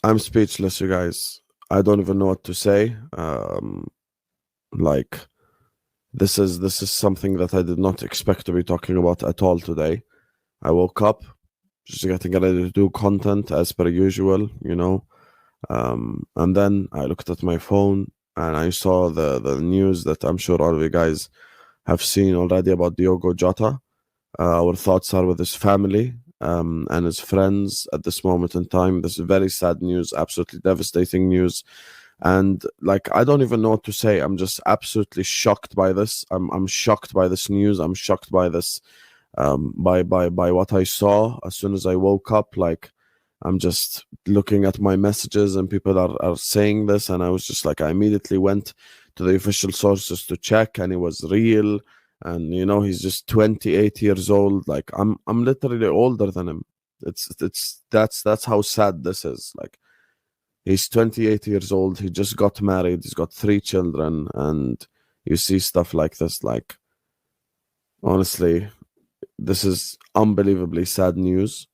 I'm speechless, you guys. I don't even know what to say. Like this is something that I did not expect to be talking about at all today. I woke up just getting ready to do content as per usual, you know. And then I looked at my phone and I saw the news that I'm sure all of you guys have seen already about Diogo Jota. Our thoughts are with his family and his friends at this moment in time. This is very sad news, absolutely devastating news. And like I don't even know what to say. I'm just absolutely shocked by this. I'm shocked by this news. I'm shocked by this by what I saw as soon as I woke up. Like I'm just looking at my messages and people are saying this, and I was just like I immediately went to the official sources to check, and it was real. And you know he's just 28 years old. Like I'm literally older than him. That's how sad this is. Like he's 28 years old. He just got married. He's got 3 children, and you see stuff like this. Like honestly, this is unbelievably sad news.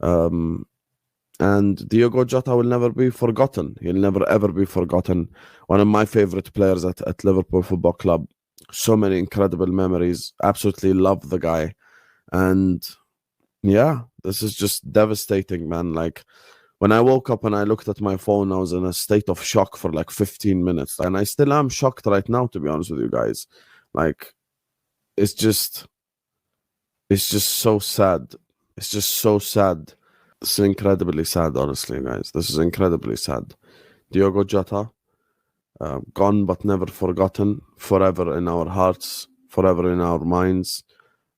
Um, and Diogo Jota will never be forgotten. He'll never ever be forgotten. One of my favorite players at Liverpool Football Club. So many incredible memories. Absolutely love the guy. And yeah, this is just devastating, man. Like when I woke up and I looked at my phone, I was in a state of shock for like 15 minutes. And I still am shocked right now, to be honest with you guys. Like it's just so sad. It's just so sad. It's incredibly sad, honestly, guys. This is incredibly sad. Diogo Jota, gone but never forgotten, forever in our hearts, forever in our minds.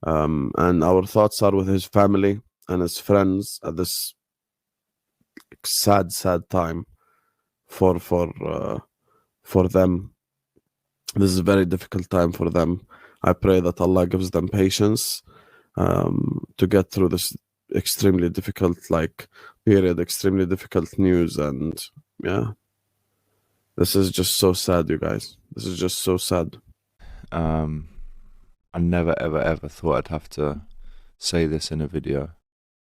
And our thoughts are with his family and his friends at this sad, sad time for them. This is a very difficult time for them. I pray that Allah gives them patience to get through this extremely difficult period, extremely difficult news. And yeah, this is just so sad, you guys. This is just so sad. I never ever ever thought I'd have to say this in a video,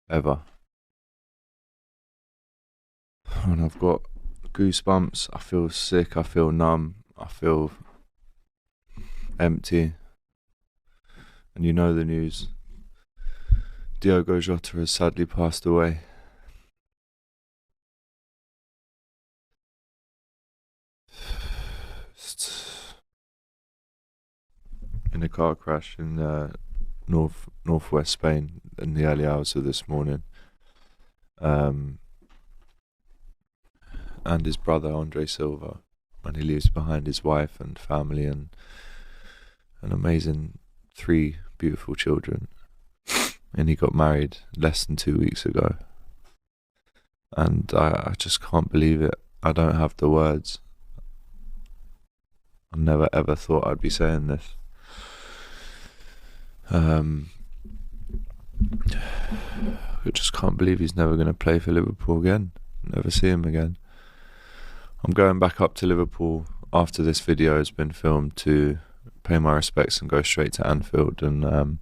ever. And I've got goosebumps, I feel sick, I feel numb, I feel empty. And you know the news. Diogo Jota has sadly passed away. In a car crash in northwest Spain in the early hours of this morning. And his brother Andre Silva, and he leaves behind his wife and family and an amazing 3 beautiful children. And he got married less than 2 weeks ago. And I just can't believe it. I don't have the words. I never ever thought I'd be saying this. I just can't believe he's never going to play for Liverpool again. Never see him again. I'm going back up to Liverpool after this video has been filmed to pay my respects and go straight to Anfield and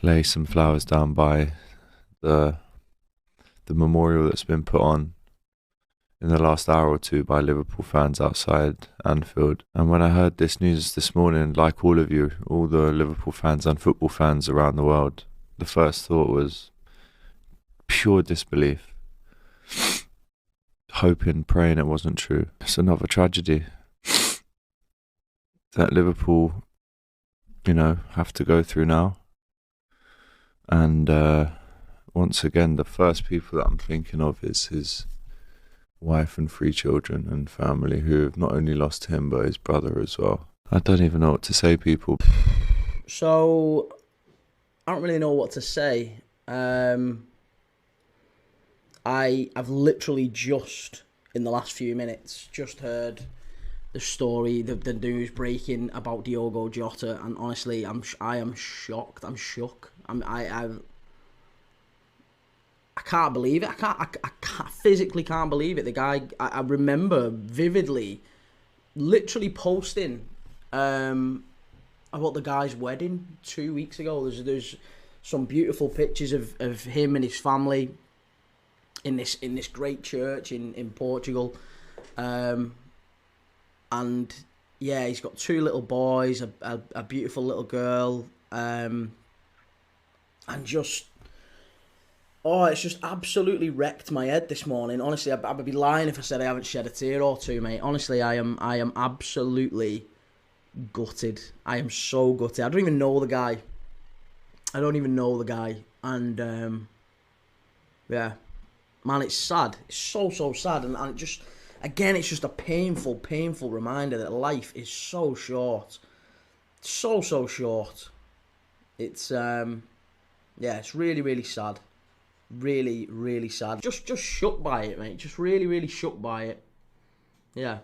lay some flowers down by the memorial that's been put on in the last hour or two by Liverpool fans outside Anfield. And when I heard this news this morning, like all of you, all the Liverpool fans and football fans around the world, the first thought was pure disbelief. Hoping, praying it wasn't true. It's another tragedy that Liverpool, have to go through now. And once again, the first people that I'm thinking of is his wife and 3 children and family who have not only lost him but his brother as well. I don't even know what to say, people. So I don't really know what to say. I've literally just in the last few minutes just heard the story, the news breaking about Diogo Jota, and honestly, I am shocked. I'm shook. I can't believe it. I physically can't believe it. The guy, I remember vividly, literally posting about the guy's wedding 2 weeks ago. There's some beautiful pictures of him and his family in this great church in Portugal, and yeah, he's got 2 little boys, a beautiful little girl, and just. Oh, it's just absolutely wrecked my head this morning. Honestly, I would be lying if I said I haven't shed a tear or two, mate. Honestly, I am absolutely gutted. I am so gutted. I don't even know the guy. And yeah, man, it's sad. It's so sad, and it just, again, it's just a painful reminder that life is so short, so short. It's yeah, it's really sad. Really sad. Just shook by it, mate. Just really shook by it. Yeah.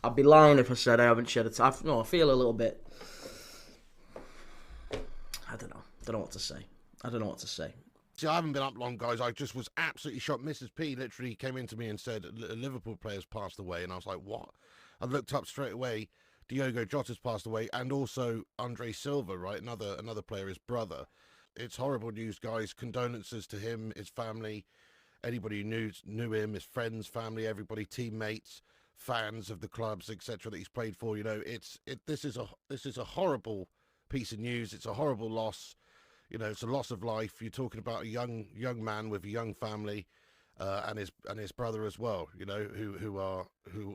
I'd be lying if I said I haven't shed a tear. No, I feel a little bit. I don't know. Don't know what to say. See, I haven't been up long, guys. I just was absolutely shocked. Mrs. P literally came into me and said a Liverpool player's passed away, and I was like, what? I looked up straight away. Diogo Jota's passed away, and also Andre Silva, right? Another player, his brother. It's horrible news, guys. Condolences to him, his family, anybody who knew him, his friends, family, everybody, teammates, fans of the clubs, etc. that he's played for. You know, this is a horrible piece of news. It's a horrible loss. You know, it's a loss of life. You're talking about a young man with a young family, and his brother as well. You know, who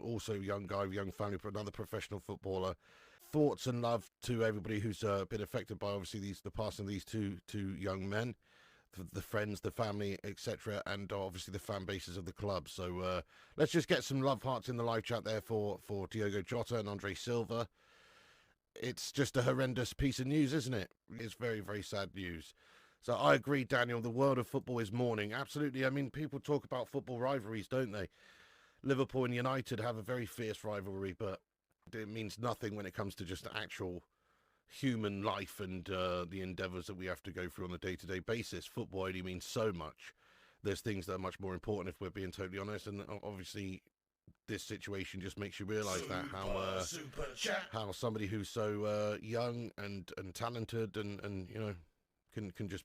also young guy, young family, but another professional footballer. Thoughts and love to everybody who's been affected by obviously the passing of these two young men, the friends, the family, etc., and obviously the fan bases of the club. So let's just get some love hearts in the live chat there for Diogo Jota and Andre Silva. It's just a horrendous piece of news, isn't it? It's very sad news. So I agree, Daniel. The world of football is mourning. Absolutely. I mean, people talk about football rivalries, don't they? Liverpool and United have a very fierce rivalry, but it means nothing when it comes to just actual human life and the endeavours that we have to go through on a day-to-day basis. Football only means so much. There's things that are much more important, if we're being totally honest, and obviously this situation just makes you realise that how somebody who's so young and talented and you know can just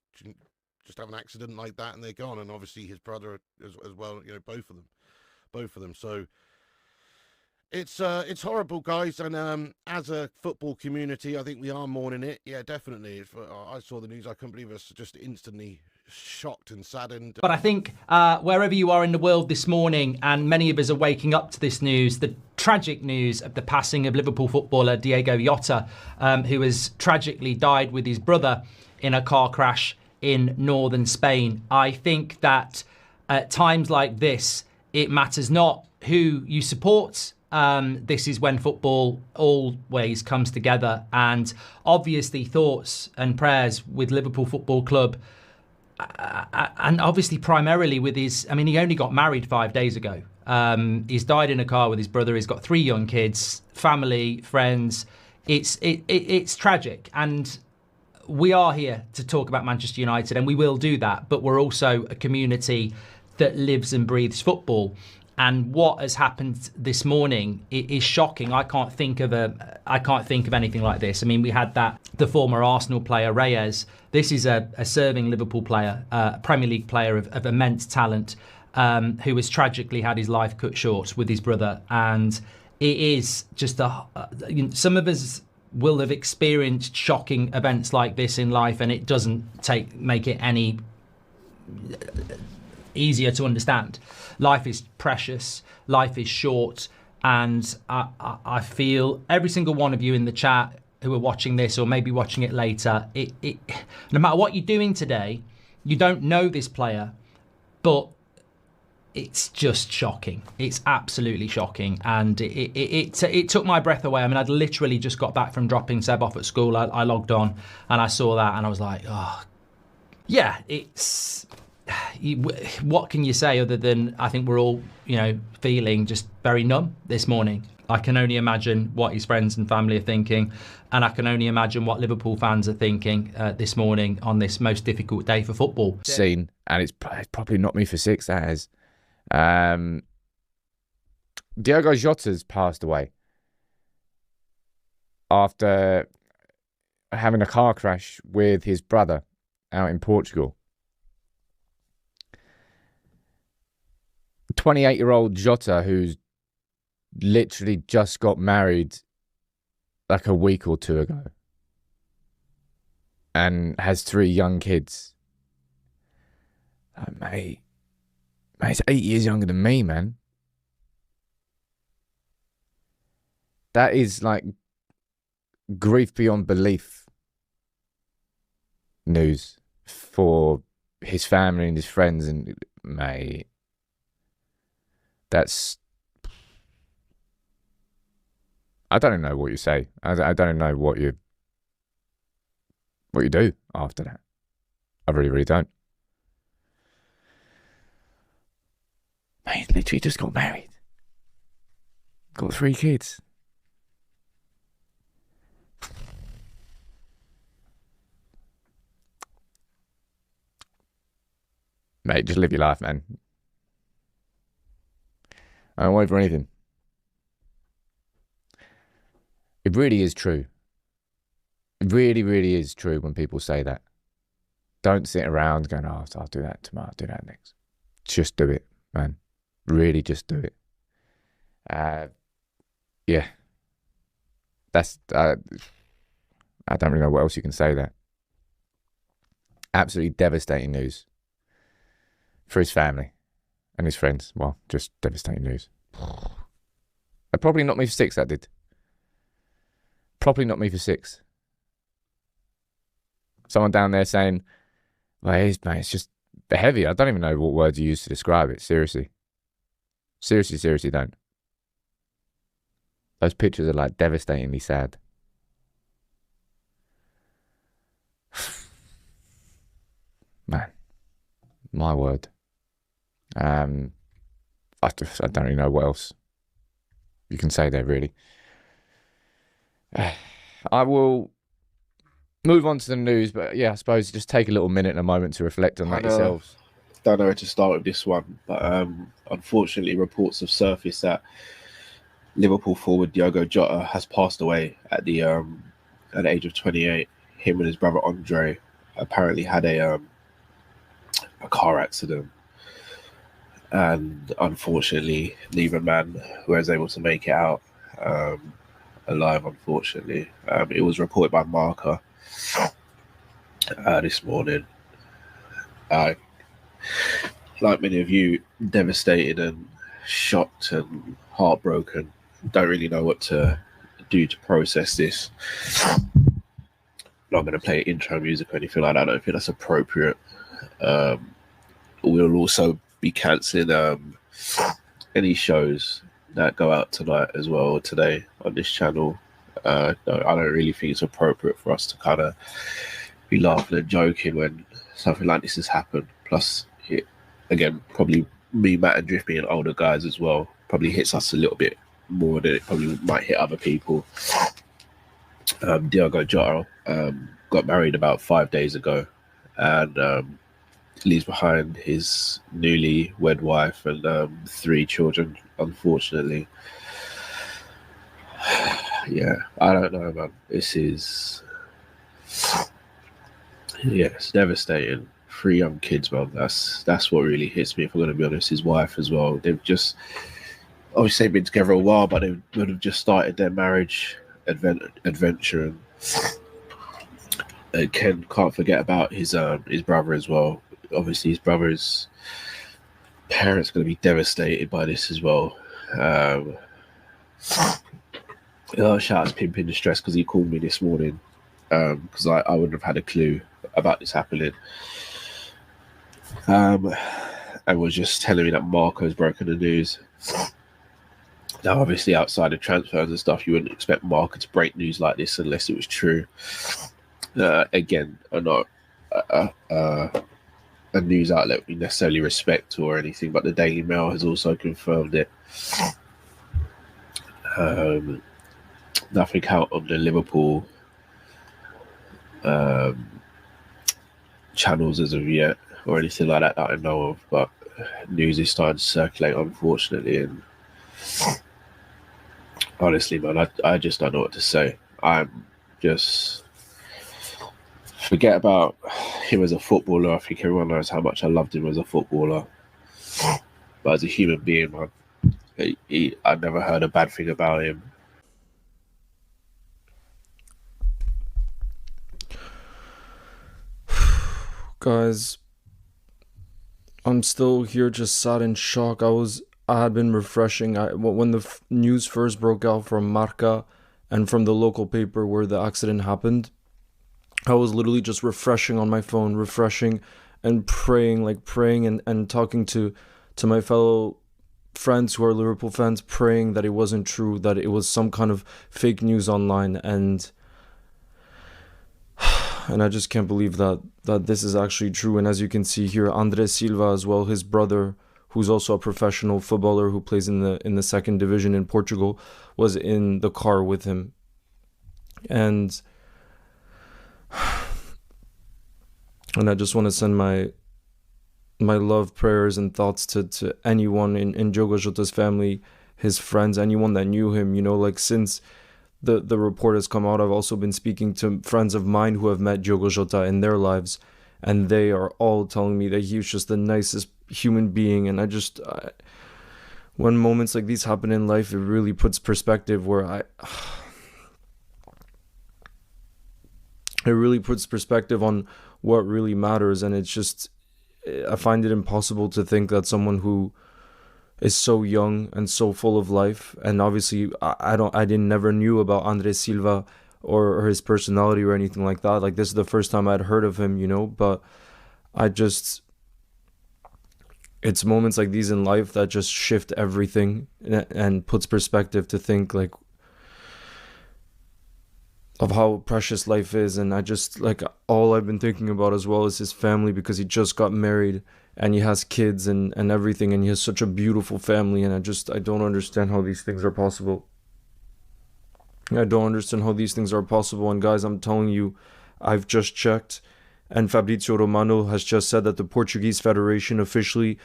have an accident like that and they're gone, and obviously his brother as well, you know, both of them. So it's horrible, guys, and as a football community, I think we are mourning it. Yeah, definitely. I saw the news, I couldn't believe it. I was just instantly shocked and saddened. But I think wherever you are in the world this morning, and many of us are waking up to this news, the tragic news of the passing of Liverpool footballer Diogo Jota, who has tragically died with his brother in a car crash in northern Spain. I think that at times like this, it matters not who you support. This is when football always comes together, and obviously thoughts and prayers with Liverpool Football Club, and obviously primarily with his, I mean, he only got married 5 days ago. He's died in a car with his brother. He's got 3 young kids, family, friends. It's tragic, and we are here to talk about Manchester United, and we will do that, but we're also a community that lives and breathes football. And what has happened this morning is shocking. I can't think of anything like this. I mean, we had the former Arsenal player Reyes. This is a serving Liverpool player, a Premier League player of immense talent, who has tragically had his life cut short with his brother. And it is just some of us will have experienced shocking events like this in life, and it doesn't make it any easier to understand. Life is precious, life is short, and I feel every single one of you in the chat who are watching this or maybe watching it later, no matter what you're doing today, you don't know this player, but it's just shocking. It's absolutely shocking, and it took my breath away. I mean, I'd literally just got back from dropping Seb off at school. I logged on and I saw that and I was like, oh, yeah, it's... What can you say other than I think we're all, you know, feeling just very numb this morning. I can only imagine what his friends and family are thinking, and I can only imagine what Liverpool fans are thinking this morning on this most difficult day for football. Scene, and it's probably knocked me for 6 hours. Diogo Jota's passed away after having a car crash with his brother out in Portugal. 28-year-old Jota who's literally just got married like a week or two ago and has 3 young kids. Oh, mate, he's 8 years younger than me, man. That is like grief beyond belief news for his family and his friends, and mate, that's, I don't know what you say. I don't know what you do after that. I really, really don't. Mate, he's literally just got married. Got 3 kids. Mate, just live your life, man. I don't wait for anything. It really is true. It really, really is true when people say that. Don't sit around going, oh, I'll do that tomorrow, I'll do that next. Just do it, man. Really just do it. Yeah. That's, I don't really know what else you can say there. Absolutely devastating news for his family and his friends. Well, just devastating news. That probably knocked me for 6, that did. Probably knocked me for 6. Someone down there saying, well, it's just heavy. I don't even know what words you use to describe it. Seriously. Seriously don't. Those pictures are like devastatingly sad. Man, my word. I don't really know what else you can say there, really. I will move on to the news, but yeah, I suppose just take a little minute and a moment to reflect on that yourselves. Don't know where to start with this one, but unfortunately, reports have surfaced that Liverpool forward Diogo Jota has passed away at the age of 28. Him and his brother Andre apparently had a car accident, and unfortunately, neither man was able to make it out alive. Unfortunately, it was reported by Marca this morning. Like many of you, devastated and shocked and heartbroken. Don't really know what to do to process this. Not going to play intro music or anything like that. I don't think that's appropriate. We'll also be cancelling any shows that go out tonight as well, or today on this channel. No, I don't really think it's appropriate for us to kind of be laughing and joking when something like this has happened. Plus, again, probably me, Matt, and Drift being older guys as well, probably hits us a little bit more than it probably might hit other people. Diogo Jota got married about 5 days ago, and leaves behind his newly wed wife and 3 children, unfortunately. Yeah, I don't know, man. This is... yeah, it's devastating. 3 young kids, man. That's what really hits me, if I'm going to be honest. His wife as well. They've just... obviously they've been together a while, but they would have just started their marriage adventure. And Ken can't forget about his brother as well. Obviously, his brother's parents are going to be devastated by this as well. Shout out to Pimp in Distress, because he called me this morning, because I wouldn't have had a clue about this happening. And was just telling me that Marco's broken the news. Now, obviously, outside of transfers and stuff, you wouldn't expect Marco to break news like this unless it was true. Again, I'm not a news outlet we necessarily respect or anything, but the Daily Mail has also confirmed it. Nothing out on the Liverpool channels as of yet, or anything like that I know of, but news is starting to circulate, unfortunately, and honestly, man, I just don't know what to say. I'm just... forget about him as a footballer. I think everyone knows how much I loved him as a footballer. But as a human being, man, I never heard a bad thing about him. Guys, I'm still here just sat in shock. I had been refreshing. When the news first broke out from Marca and from the local paper where the accident happened, I was literally just refreshing on my phone, refreshing and praying and talking to my fellow friends who are Liverpool fans, praying that it wasn't true, that it was some kind of fake news online, and I just can't believe that this is actually true. And as you can see here, Andres Silva as well, his brother, who's also a professional footballer who plays in the second division in Portugal, was in the car with him. And I just want to send my love, prayers, and thoughts to anyone in Diogo Jota's family, his friends, anyone that knew him. Like, since the report has come out, I've also been speaking to friends of mine who have met Diogo Jota in their lives, and they are all telling me that he was just the nicest human being. And when moments like these happen in life, it really puts perspective it really puts perspective on what really matters. And I find it impossible to think that someone who is so young and so full of life, and obviously I never knew about Andres Silva or his personality or anything like that. Like, this is the first time I'd heard of him, but it's moments like these in life that just shift everything and puts perspective to think like of how precious life is. And all I've been thinking about as well is his family, because he just got married and he has kids and everything, and he has such a beautiful family. And I don't understand how these things are possible. I don't understand how these things are possible. And guys, I'm telling you, I've just checked, and Fabrizio Romano has just said that the Portuguese Federation officially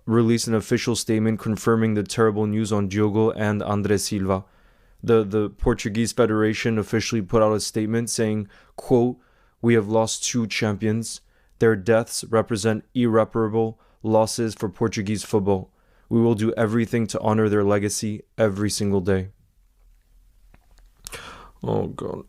released an official statement confirming the terrible news on Diogo and Andres Silva. The Portuguese Federation officially put out a statement saying, quote, "We have lost 2 champions. Their deaths represent irreparable losses for Portuguese football. We will do everything to honor their legacy every single day." Oh, God.